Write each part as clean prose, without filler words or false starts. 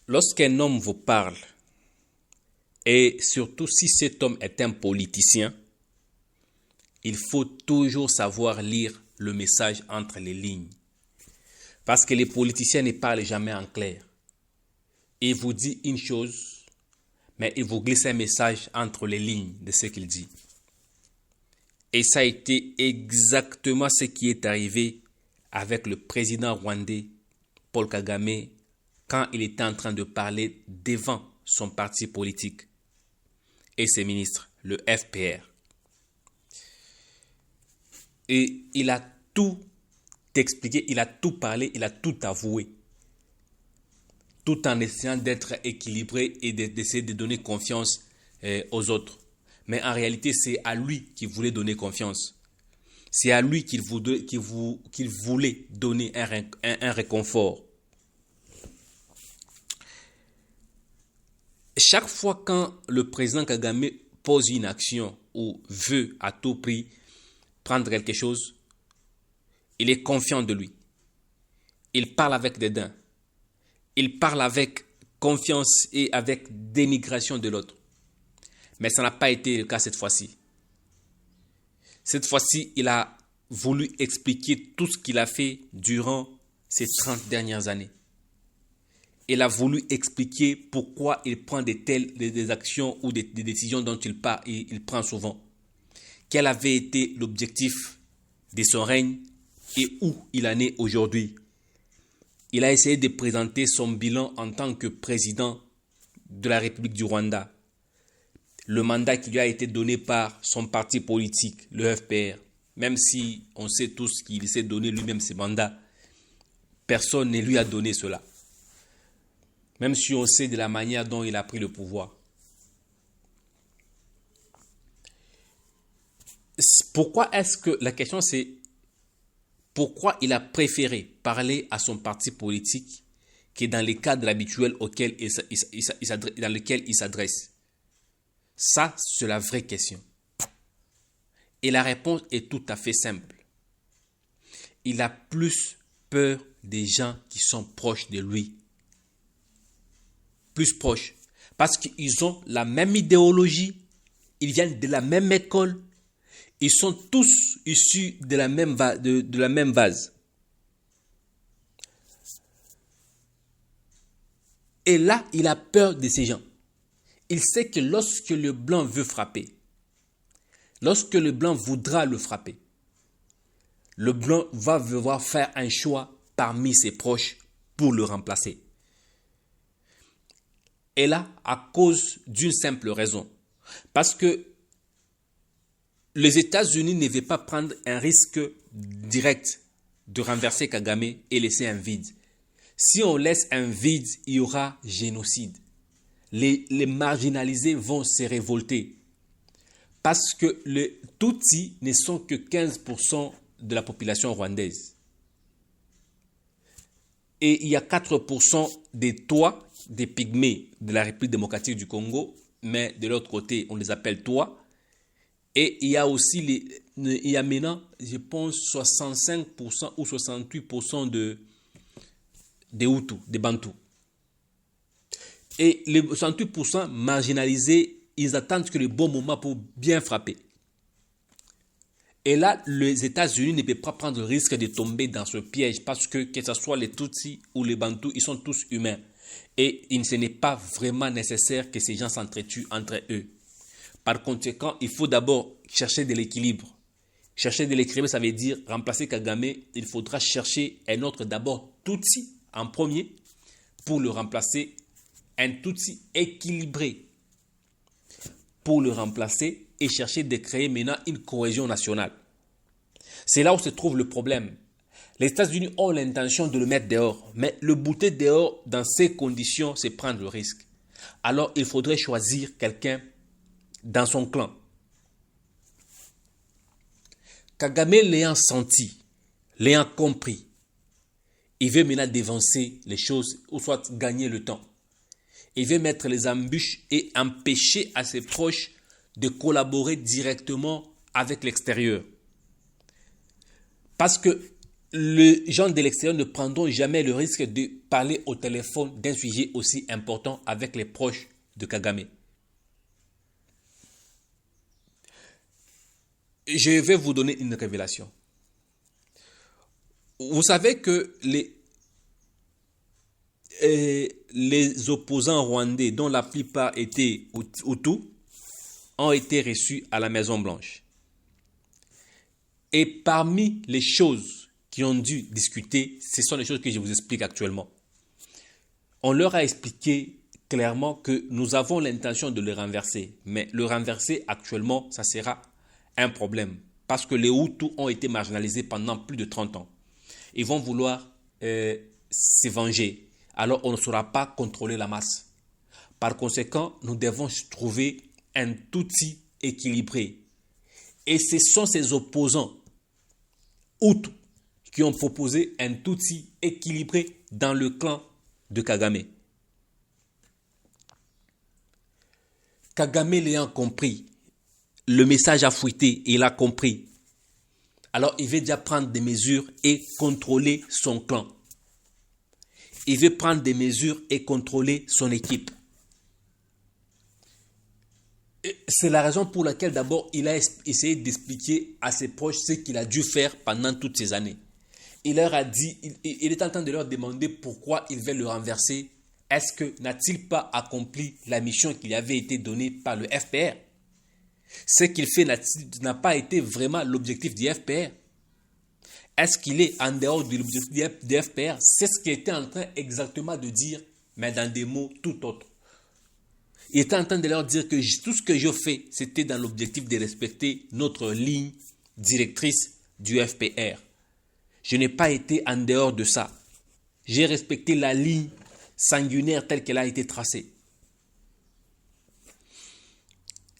Lorsqu'un homme vous parle, et surtout si cet homme est un politicien, il faut toujours savoir lire le message entre les lignes. Parce que les politiciens ne parlent jamais en clair. Il vous dit une chose, mais il vous glisse un message entre les lignes de ce qu'il dit. Et ça a été exactement ce qui est arrivé avec le président rwandais Paul Kagame quand il était en train de parler devant son parti politique et ses ministres, le FPR. Et il a tout expliqué, il a tout parlé, il a tout avoué, tout en essayant d'être équilibré et d'essayer de donner confiance aux autres. Mais en réalité, c'est à lui qu'il voulait donner confiance. C'est à lui qu'il voulait donner un réconfort. Chaque fois quand le président Kagame pose une action ou veut à tout prix prendre quelque chose, il est confiant de lui. Il parle avec dédain. Il parle avec confiance et avec dénigration de l'autre. Mais ça n'a pas été le cas cette fois-ci. Cette fois-ci, il a voulu expliquer tout ce qu'il a fait durant ces 30 dernières années. Il a voulu expliquer pourquoi il prend des actions ou des décisions dont il prend souvent. Quel avait été l'objectif de son règne et où il en est aujourd'hui. Il a essayé de présenter son bilan en tant que président de la République du Rwanda. Le mandat qui lui a été donné par son parti politique, le FPR, même si on sait tous qu'il s'est donné lui-même ce mandat, personne ne lui a donné cela. Même si on sait de la manière dont il a pris le pouvoir. La question c'est, pourquoi il a préféré parler à son parti politique que dans les cadres habituels dans lesquels il s'adresse? Ça, c'est la vraie question. Et la réponse est tout à fait simple. Il a plus peur des gens qui sont proches de lui. Plus proches. Parce qu'ils ont la même idéologie, ils viennent de la même école, ils sont tous issus de la même vase. Et là, il a peur de ces gens. Il sait que lorsque le blanc veut frapper, lorsque le blanc voudra le frapper, le blanc va devoir faire un choix parmi ses proches pour le remplacer. Et là, à cause d'une simple raison. Parce que les États-Unis ne veulent pas prendre un risque direct de renverser Kagame et laisser un vide. Si on laisse un vide, il y aura génocide. Les marginalisés vont se révolter. Parce que les Tutsis ne sont que 15% de la population rwandaise. Et il y a 4% des Tois, des Pygmées de la République démocratique du Congo, mais de l'autre côté, on les appelle Tois. Et il y a aussi, il y a maintenant, je pense, 65% ou 68% des Hutus, des Bantous. Et les 68% marginalisés, ils attendent que le bon moment pour bien frapper. Et là, les États-Unis ne peuvent pas prendre le risque de tomber dans ce piège parce que ce soit les Tutsis ou les Bantous, ils sont tous humains. Et ce n'est pas vraiment nécessaire que ces gens s'entretuent entre eux. Par conséquent, il faut d'abord chercher de l'équilibre. Chercher de l'équilibre, ça veut dire remplacer Kagame. Il faudra chercher un autre d'abord Tutsi en premier pour le remplacer. Un Tutsi équilibré pour le remplacer et chercher de créer maintenant une cohésion nationale. C'est là où se trouve le problème. Les États-Unis ont l'intention de le mettre dehors, mais le bouter dehors dans ces conditions, c'est prendre le risque. Alors, il faudrait choisir quelqu'un dans son clan. Kagame l'ayant senti, l'ayant compris, il veut maintenant dévancer les choses ou soit gagner le temps. Il veut mettre les embûches et empêcher à ses proches de collaborer directement avec l'extérieur. Parce que les gens de l'extérieur ne prendront jamais le risque de parler au téléphone d'un sujet aussi important avec les proches de Kagame. Je vais vous donner une révélation. Vous savez que les opposants rwandais, dont la plupart étaient Hutus, ont été reçus à la Maison Blanche. Et parmi les choses qui ont dû discuter, ce sont les choses que je vous explique actuellement. On leur a expliqué clairement que nous avons l'intention de le renverser. Mais le renverser actuellement, ça sera un problème. Parce que les Hutus ont été marginalisés pendant plus de 30 ans. Ils vont vouloir se venger. Alors on ne saura pas contrôler la masse. Par conséquent, nous devons trouver un outil équilibré. Et ce sont ces opposants Hutus qui ont proposé un outil équilibré dans le clan de Kagame. Kagame l'ayant compris, le message a fuité, il a compris. Alors il veut déjà prendre des mesures et contrôler son clan. Il veut prendre des mesures et contrôler son équipe. C'est la raison pour laquelle d'abord il a essayé d'expliquer à ses proches ce qu'il a dû faire pendant toutes ces années. Il leur a dit, il est en train de leur demander pourquoi il veut le renverser. Est-ce que n'a-t-il pas accompli la mission qui lui avait été donnée par le FPR? Ce qu'il fait n'a pas été vraiment l'objectif du FPR. Est-ce qu'il est en dehors de l'objectif du FPR? C'est ce qu'il était en train exactement de dire, mais dans des mots tout autres. Il était en train de leur dire que tout ce que je fais, c'était dans l'objectif de respecter notre ligne directrice du FPR. Je n'ai pas été en dehors de ça. J'ai respecté la ligne sanguinaire telle qu'elle a été tracée.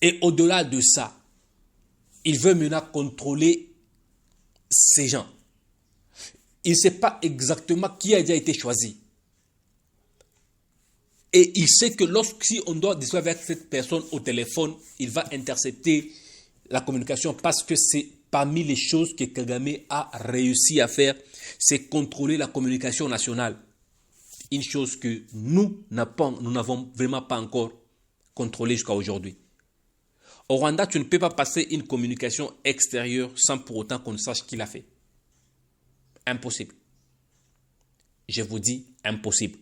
Et au-delà de ça, il veut maintenant contrôler ces gens. Il ne sait pas exactement qui a déjà été choisi. Et il sait que lorsqu'on doit discuter avec cette personne au téléphone, il va intercepter la communication parce que c'est parmi les choses que Kagame a réussi à faire, c'est contrôler la communication nationale. Une chose que nous n'avons vraiment pas encore contrôlée jusqu'à aujourd'hui. Au Rwanda, tu ne peux pas passer une communication extérieure sans pour autant qu'on sache qui l'a fait. Impossible. Je vous dis impossible.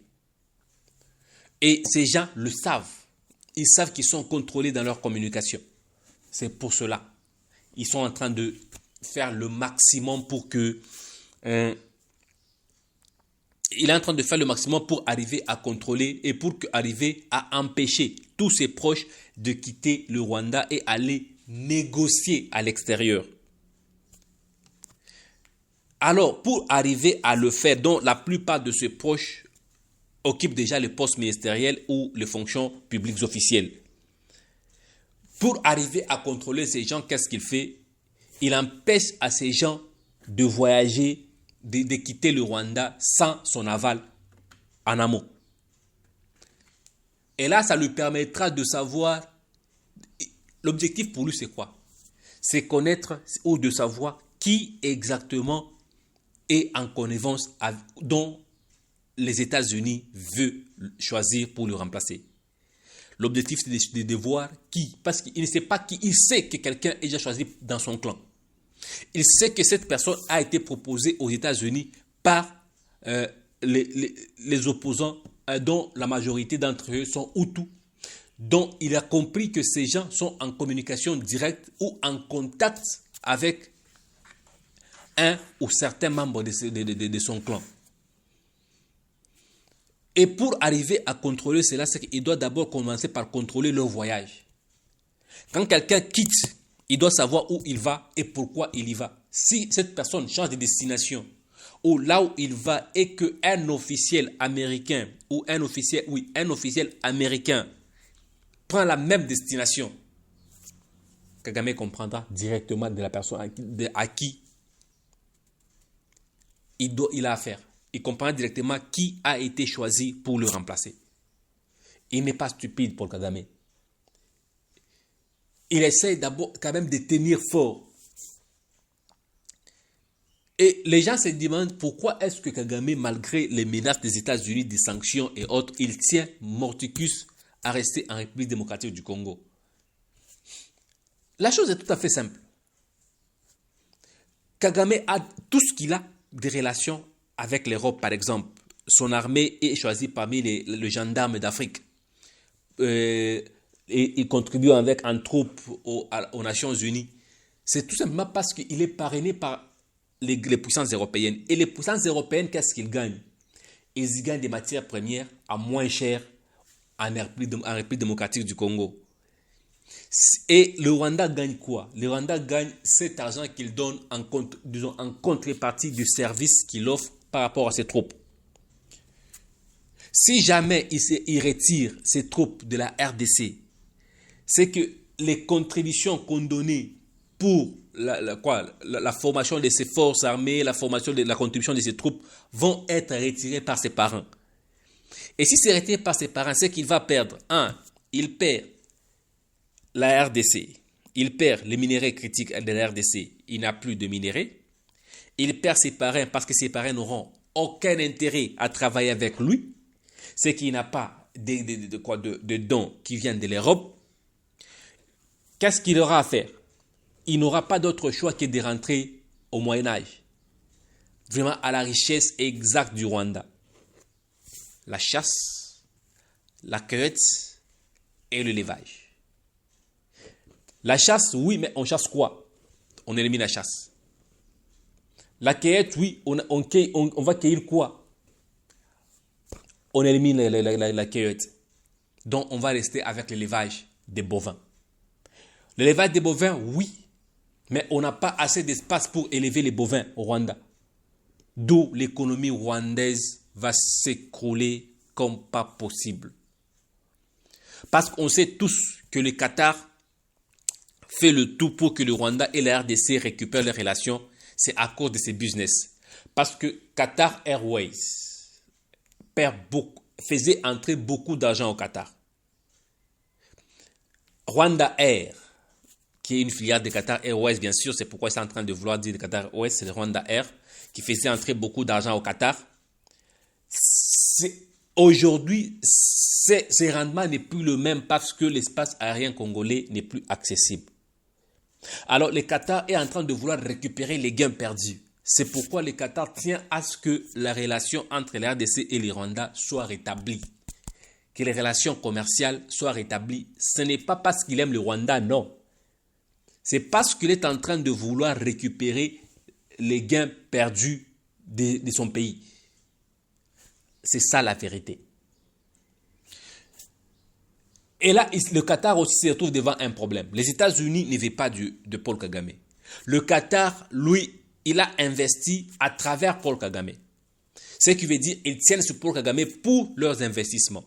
Et ces gens le savent. Ils savent qu'ils sont contrôlés dans leur communication. C'est pour cela. Ils sont en train de faire le maximum pour que... il est en train de faire le maximum pour arriver à contrôler et pour arriver à empêcher tous ses proches de quitter le Rwanda et aller négocier à l'extérieur. Alors, pour arriver à le faire, dont la plupart de ses proches occupent déjà les postes ministériels ou les fonctions publiques officielles. Pour arriver à contrôler ces gens, qu'est-ce qu'il fait? Il empêche à ces gens de voyager, de quitter le Rwanda sans son aval en amont. Et là, ça lui permettra de savoir, l'objectif pour lui c'est quoi? C'est connaître ou de savoir qui exactement est en connivence dont les États-Unis veulent choisir pour le remplacer. L'objectif, c'est de voir qui. Parce qu'il ne sait pas qui. Il sait que quelqu'un est déjà choisi dans son clan. Il sait que cette personne a été proposée aux États-Unis par les opposants, dont la majorité d'entre eux sont Hutus, dont il a compris que ces gens sont en communication directe ou en contact avec un ou certains membres de son clan. Et pour arriver à contrôler cela, c'est qu'il doit d'abord commencer par contrôler leur voyage. Quand quelqu'un quitte, il doit savoir où il va et pourquoi il y va. Si cette personne change de destination ou là où il va et qu'un officiel américain ou un officiel américain prend la même destination, Kagame comprendra directement de la personne à qui il a affaire. Il comprend directement qui a été choisi pour le remplacer. Il n'est pas stupide, Paul Kagame. Il essaie d'abord quand même de tenir fort. Et les gens se demandent pourquoi est-ce que Kagame, malgré les menaces des États-Unis, des sanctions et autres, il tient mordicus à rester en République démocratique du Congo. La chose est tout à fait simple. Kagame a tout ce qu'il a des relations avec l'Europe, par exemple. Son armée est choisie parmi les gendarmes d'Afrique. Et il contribue avec en troupes aux Nations Unies. C'est tout simplement parce qu'il est parrainé par les puissances européennes. Et les puissances européennes, qu'est-ce qu'ils gagnent? Ils gagnent des matières premières à moins cher en République démocratique du Congo. Et le Rwanda gagne quoi? Le Rwanda gagne cet argent qu'il donne en contrepartie du service qu'il offre par rapport à ses troupes. Si jamais il retire ses troupes de la RDC, c'est que les contributions qu'on donnait pour la formation de ses forces armées, la contribution de ses troupes vont être retirées par ses parents. Et si c'est retiré par ses parents, c'est qu'il va perdre. Il perd la RDC. Il perd les minéraux critiques de la RDC. Il n'a plus de minéraux. Il perd ses parrains parce que ses parrains n'auront aucun intérêt à travailler avec lui. C'est qu'il n'a pas de dons qui viennent de l'Europe. Qu'est-ce qu'il aura à faire? Il n'aura pas d'autre choix que de rentrer au Moyen-Âge. Vraiment à la richesse exacte du Rwanda. La chasse, la cueillette et l'élevage. La chasse, oui, mais on chasse quoi? On élimine la chasse. La cueillette, oui, on va cueillir quoi? On élimine la cueillette. Donc, on va rester avec l'élevage des bovins. L'élevage des bovins, oui, mais on n'a pas assez d'espace pour élever les bovins au Rwanda. D'où l'économie rwandaise va s'écrouler comme pas possible. Parce qu'on sait tous que le Qatar fait le tout pour que le Rwanda et la RDC récupèrent leurs relations. C'est à cause de ces business. Parce que Qatar Airways faisait entrer beaucoup d'argent au Qatar. Rwanda Air, qui est une filiale de Qatar Airways, bien sûr, c'est pourquoi c'est en train de vouloir dire de Qatar Airways, c'est le Rwanda Air, qui faisait entrer beaucoup d'argent au Qatar. Aujourd'hui, ce rendement n'est plus le même parce que l'espace aérien congolais n'est plus accessible. Alors, le Qatar est en train de vouloir récupérer les gains perdus. C'est pourquoi le Qatar tient à ce que la relation entre la RDC et le Rwanda soit rétablie. Que les relations commerciales soient rétablies. Ce n'est pas parce qu'il aime le Rwanda, non. C'est parce qu'il est en train de vouloir récupérer les gains perdus de son pays. C'est ça la vérité. Et là, le Qatar aussi se retrouve devant un problème. Les États-Unis ne veulent pas de Paul Kagame. Le Qatar, lui, il a investi à travers Paul Kagame. Ce qui veut dire qu'ils tiennent sur Paul Kagame pour leurs investissements.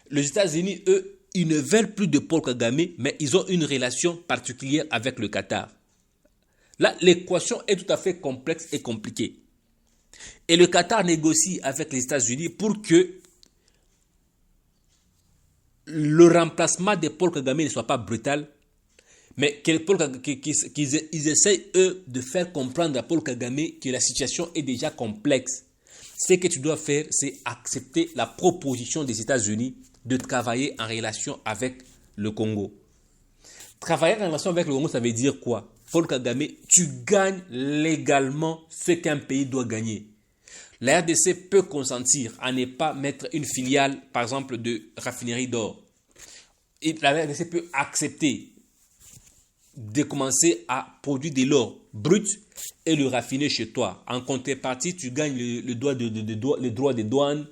Les États-Unis, eux, ils ne veulent plus de Paul Kagame, mais ils ont une relation particulière avec le Qatar. Là, l'équation est tout à fait complexe et compliquée. Et le Qatar négocie avec les États-Unis pour que le remplacement de Paul Kagame ne soit pas brutal, mais qu'ils essayent, eux, de faire comprendre à Paul Kagame que la situation est déjà complexe. Ce que tu dois faire, c'est accepter la proposition des États-Unis de travailler en relation avec le Congo. Travailler en relation avec le Congo, ça veut dire quoi? Paul Kagame, tu gagnes légalement ce qu'un pays doit gagner. La RDC peut consentir à ne pas mettre une filiale, par exemple, de raffinerie d'or. Et la RDC peut accepter de commencer à produire de l'or brut et le raffiner chez toi. En contrepartie, tu gagnes le droit de douane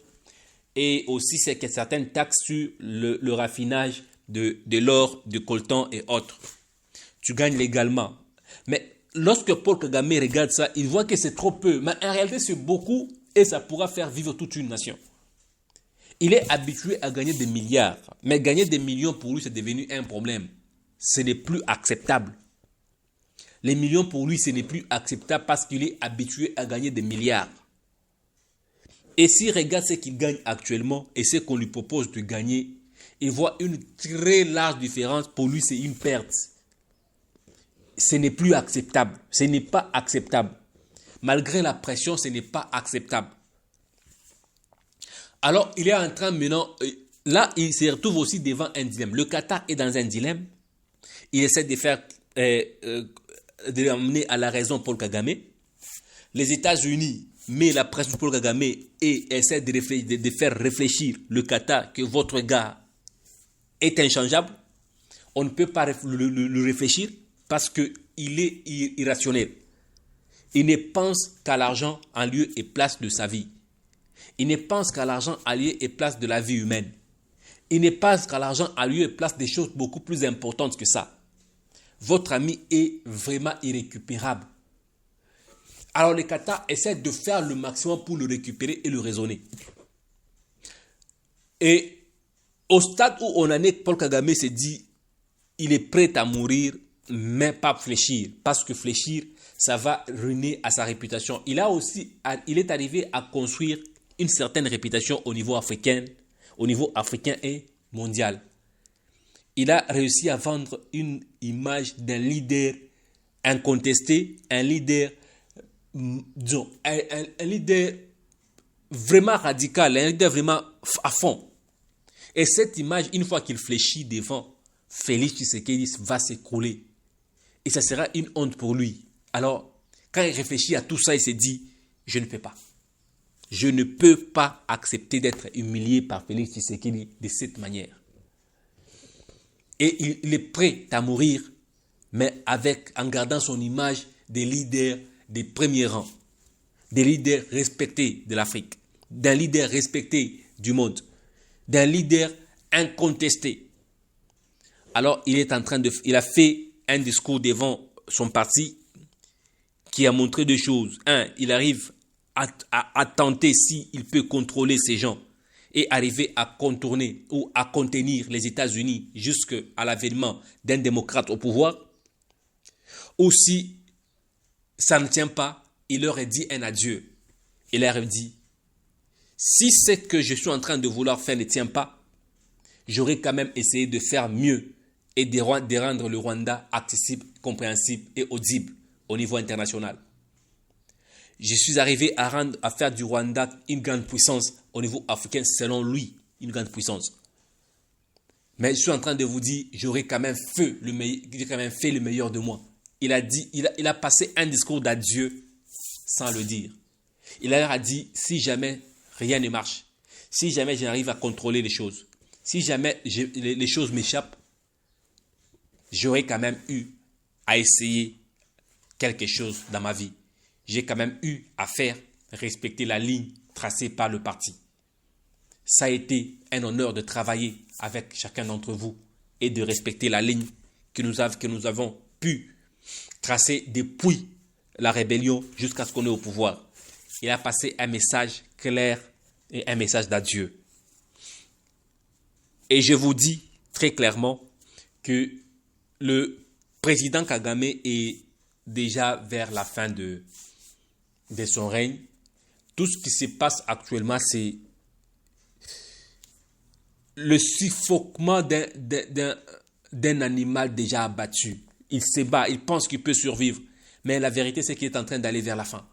et aussi certaines taxes sur le raffinage de l'or, du coltan et autres. Tu gagnes légalement. Mais lorsque Paul Kagame regarde ça, il voit que c'est trop peu. Mais en réalité, c'est beaucoup et ça pourra faire vivre toute une nation. Il est habitué à gagner des milliards. Mais gagner des millions pour lui, c'est devenu un problème. Ce n'est plus acceptable. Les millions pour lui, ce n'est plus acceptable parce qu'il est habitué à gagner des milliards. Et s'il regarde ce qu'il gagne actuellement et ce qu'on lui propose de gagner, il voit une très large différence. Pour lui, c'est une perte. Ce n'est plus acceptable. Ce n'est pas acceptable. Malgré la pression, ce n'est pas acceptable. Alors, il est en train maintenant, là, il se retrouve aussi devant un dilemme. Le Qatar est dans un dilemme. Il essaie de faire, de l'amener à la raison Paul Kagame. Les États-Unis mettent la pression sur Paul Kagame et essaient de faire réfléchir le Qatar que votre gars est inchangeable. On ne peut pas le réfléchir parce qu'il est irrationnel. Il ne pense qu'à l'argent en lieu et place de sa vie. Il ne pense qu'à l'argent en lieu et place de la vie humaine. Il ne pense qu'à l'argent en lieu et place des choses beaucoup plus importantes que ça. Votre ami est vraiment irrécupérable. Alors le Qatar essaie de faire le maximum pour le récupérer et le raisonner. Et au stade où on en est, Paul Kagame s'est dit, il est prêt à mourir, mais pas fléchir. Parce que fléchir, ça va ruiner à sa réputation. Il est arrivé à construire une certaine réputation au niveau africain et mondial. Il a réussi à vendre une image d'un leader incontesté, un leader, disons, un leader vraiment radical, un leader vraiment à fond. Et cette image, une fois qu'il fléchit devant Félix Tshisekedi, va s'écrouler. Et ça sera une honte pour lui. Alors, quand il réfléchit à tout ça, il se dit, je ne peux pas. Je ne peux pas accepter d'être humilié par Félix Tshisekedi de cette manière. Et il est prêt à mourir, mais en gardant son image des leaders des premiers rangs, des leaders respectés de l'Afrique, d'un leader respecté du monde, d'un leader incontesté. Alors, il a fait un discours devant son parti qui a montré deux choses. Un, il arrive à tenter s'il peut contrôler ces gens et arriver à contourner ou à contenir les États-Unis jusqu'à l'avènement d'un démocrate au pouvoir. Ou si ça ne tient pas, il leur a dit un adieu. Il leur a dit, si ce que je suis en train de vouloir faire ne tient pas, j'aurais quand même essayé de faire mieux et de rendre le Rwanda accessible, compréhensible et audible au niveau international. Je suis arrivé à faire du Rwanda une grande puissance au niveau africain, selon lui, une grande puissance. Mais je suis en train de vous dire, j'aurais quand même fait le meilleur de moi. Il a passé un discours d'adieu sans le dire. Il leur a dit, si jamais rien ne marche, si jamais j'arrive à contrôler les choses, si jamais les choses m'échappent, j'aurais quand même eu à essayer quelque chose dans ma vie. J'ai quand même eu à faire respecter la ligne tracée par le parti. Ça a été un honneur de travailler avec chacun d'entre vous et de respecter la ligne que nous avons pu tracer depuis la rébellion jusqu'à ce qu'on ait au pouvoir. Il a passé un message clair et un message d'adieu. Et je vous dis très clairement que le président Kagame est déjà vers la fin de son règne. Tout ce qui se passe actuellement, c'est le suffoquement d'un animal déjà abattu. Il se bat, il pense qu'il peut survivre. Mais la vérité, c'est qu'il est en train d'aller vers la fin.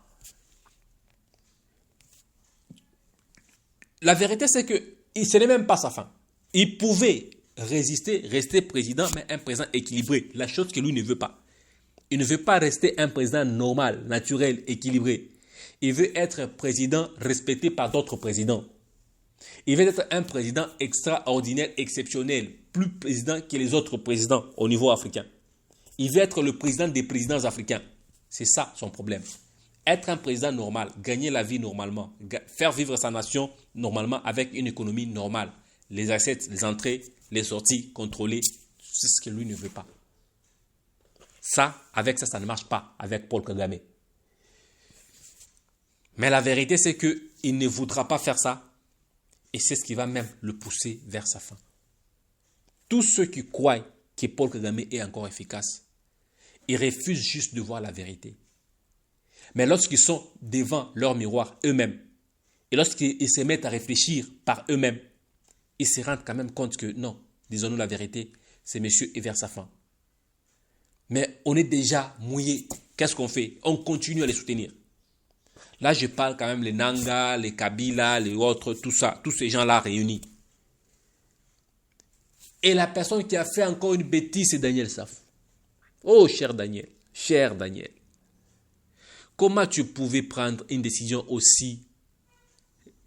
La vérité, c'est que ce n'est même pas sa fin. Il pouvait rester président, mais un président équilibré. La chose que lui ne veut pas. Il ne veut pas rester un président normal, naturel, équilibré. Il veut être président respecté par d'autres présidents. Il veut être un président extraordinaire, exceptionnel, plus président que les autres présidents au niveau africain. Il veut être le président des présidents africains. C'est ça son problème. Être un président normal, gagner la vie normalement, faire vivre sa nation normalement avec une économie normale. Les assets, les entrées, les sorties contrôlées, c'est ce que lui ne veut pas. Avec ça ne marche pas avec Paul Kagame. Mais la vérité, c'est qu'il ne voudra pas faire ça. Et c'est ce qui va même le pousser vers sa fin. Tous ceux qui croient que Paul Kagame est encore efficace, ils refusent juste de voir la vérité. Mais lorsqu'ils sont devant leur miroir eux-mêmes, et lorsqu'ils se mettent à réfléchir par eux-mêmes, ils se rendent quand même compte que non, disons-nous la vérité, ce monsieur est vers sa fin. Mais on est déjà mouillé. Qu'est-ce qu'on fait? On continue à les soutenir. Là, je parle quand même les Nanga, les Kabila, les autres, tout ça, tous ces gens-là réunis. Et la personne qui a fait encore une bêtise, c'est Daniel Saf. Oh, cher Daniel, cher Daniel. Comment tu pouvais prendre une décision aussi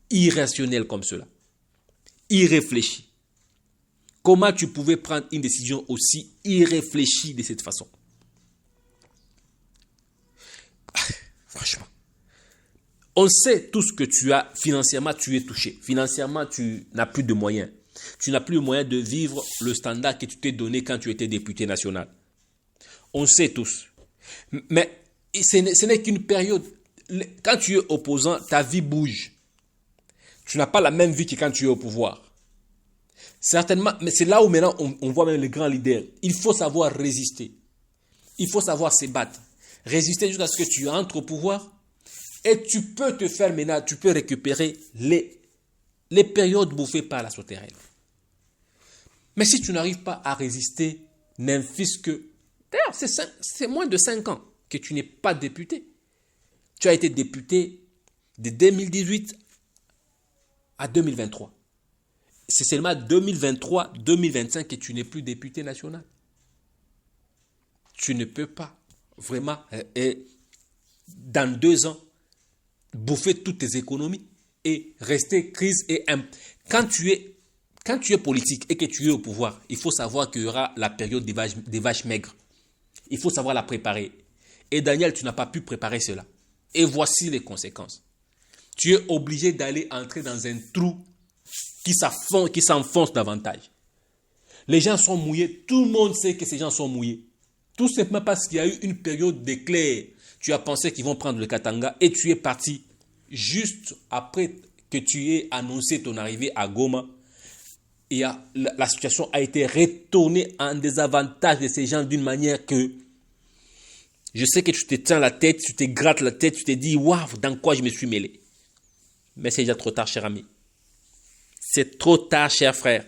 irrationnelle comme cela? Irréfléchie. Comment tu pouvais prendre une décision aussi irréfléchie de cette façon? Franchement. On sait tous que financièrement, tu es touché. Financièrement, tu n'as plus de moyens. Tu n'as plus le moyen de vivre le standard que tu t'es donné quand tu étais député national. On sait tous. Mais ce n'est qu'une période. Quand tu es opposant, ta vie bouge. Tu n'as pas la même vie que quand tu es au pouvoir. Certainement, mais c'est là où maintenant on voit même les grands leaders. Il faut savoir résister. Il faut savoir se battre. Résister jusqu'à ce que tu entres au pouvoir. Et tu peux te faire maintenant, tu peux récupérer les périodes bouffées par la souterraine. Mais si tu n'arrives pas à résister, n'infise que... D'ailleurs, c'est moins de 5 ans que tu n'es pas député. Tu as été député de 2018 à 2023. C'est seulement 2023-2025 que tu n'es plus député national. Tu ne peux pas vraiment, dans 2 ans, bouffer toutes tes économies et rester crise. Quand tu es politique et que tu es au pouvoir, il faut savoir qu'il y aura la période des vaches maigres. Il faut savoir la préparer. Et Daniel, tu n'as pas pu préparer cela. Et voici les conséquences. Tu es obligé d'aller entrer dans un trou qui s'enfonce davantage. Les gens sont mouillés. Tout le monde sait que ces gens sont mouillés. Tout simplement parce qu'il y a eu une période d'éclair. Tu as pensé qu'ils vont prendre le Katanga et tu es parti juste après que tu aies annoncé ton arrivée à Goma. Et la situation a été retournée en désavantage de ces gens d'une manière que je sais que tu te tiens la tête, tu te grattes la tête, tu te dis waouh, dans quoi je me suis mêlé. Mais c'est déjà trop tard, cher ami. C'est trop tard, cher frère.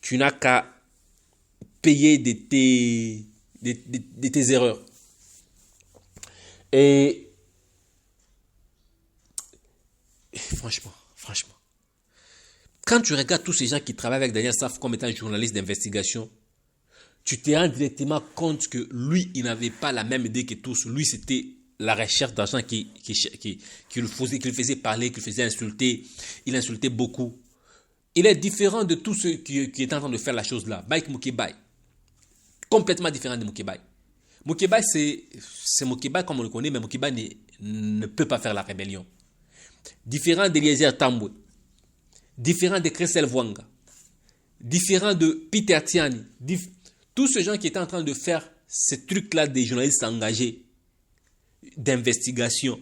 Tu n'as qu'à payer de tes erreurs. Et franchement, quand tu regardes tous ces gens qui travaillent avec Daniel Saf comme étant journaliste d'investigation, tu te rends directement compte que lui, il n'avait pas la même idée que tous. Lui, c'était la recherche d'argent qui le faisait parler, qui le faisait insulter. Il insultait beaucoup. Il est différent de tous ceux qui étaient en train de faire la chose là. Baïk Moukébaï. Complètement différent de Moukébaï. Moukébaï, c'est Moukébaï comme on le connaît, mais Moukébaï ne peut pas faire la rébellion. Différent d'Eliezer Tambou. Différent de Kressel Vwanga. Différent de Peter Tiani. Tous ces gens qui étaient en train de faire ces trucs-là des journalistes engagés d'investigation.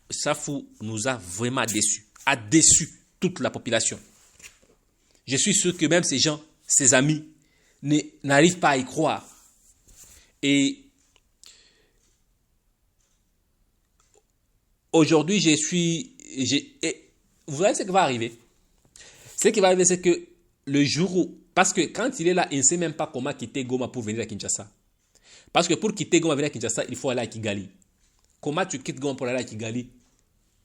Safou nous a vraiment déçus. A déçu toute la population. Je suis sûr que même ces gens, ses amis, n'arrivent pas à y croire. Et aujourd'hui, vous voyez ce qui va arriver. Ce qui va arriver, c'est que le jour où... Parce que quand il est là, il ne sait même pas comment quitter Goma pour venir à Kinshasa. Parce que pour quitter Goma, venir à Kinshasa, il faut aller à Kigali. Comment tu quittes Goma pour aller à Kigali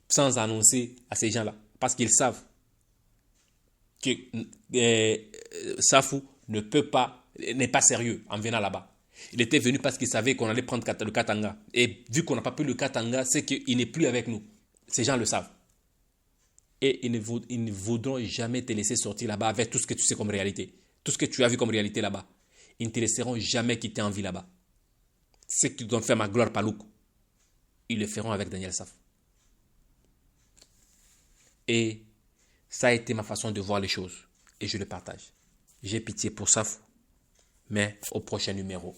sans annoncer à ces gens-là? Parce qu'ils savent que Safou n'est pas sérieux en venant là-bas. Il était venu parce qu'il savait qu'on allait prendre le Katanga. Et vu qu'on n'a pas pris le Katanga, c'est qu'il n'est plus avec nous. Ces gens le savent. Et ils ne voudront jamais te laisser sortir là-bas avec tout ce que tu sais comme réalité. Tout ce que tu as vu comme réalité là-bas. Ils ne te laisseront jamais quitter en vie là-bas. Ce qu'ils ont fait ma gloire Palouk, ils le feront avec Daniel Saf. Et ça a été ma façon de voir les choses. Et je le partage. J'ai pitié pour Saf. Mais au prochain numéro.